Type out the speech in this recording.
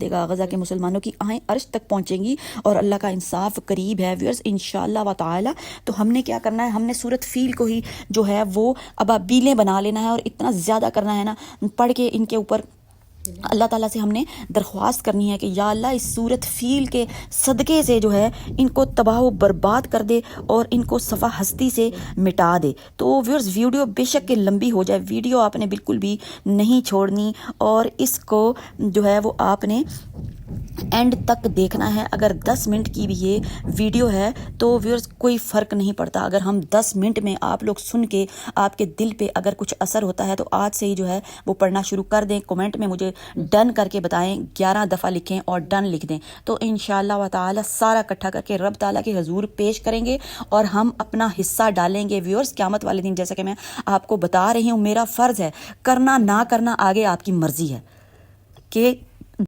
देगा, गज़ा के मुसलमानों की आँखें अर्श तक पहुँचेंगी और अल्लाह का इंसाफ करीब है व्यूअर्स, इंशाअल्लाह व ताला। तो हमने क्या करना है, हमने सूरत फ़ील को ही जो है वो अबाबीलें बना लेना है और इतना ज़्यादा करना है ना, पढ़ के इनके ऊपर अल्लाह ताला से हमने दरख्वास्त करनी है कि या अल्लाह इस सूरत फ़ील के सदक़े से जो है इनको तबाह व बर्बाद कर दे और इनको सफ़ा हस्ती से मिटा दे। तो व्यूअर्स वीडियो बेशक के लंबी हो जाए, वीडियो आपने बिल्कुल भी नहीं छोड़नी और इसको जो है वो आपने एंड तक देखना है। अगर 10 मिनट की भी ये वीडियो है तो व्यूअर्स कोई फ़र्क नहीं पड़ता, अगर हम 10 मिनट में आप लोग सुन के आपके दिल पे अगर कुछ असर होता है तो आज से ही जो है वो पढ़ना शुरू कर दें। कमेंट में मुझे डन करके बताएं, 11 दफ़ा लिखें और डन लिख दें, तो इंशाअल्लाह व ताला सारा इकट्ठा करके रब ताला के हजूर पेश करेंगे और हम अपना हिस्सा डालेंगे व्यूअर्स क़यामत वाले दिन। जैसा कि मैं आपको बता रही हूँ, मेरा फ़र्ज़ है, करना ना करना आगे आपकी मर्ज़ी है कि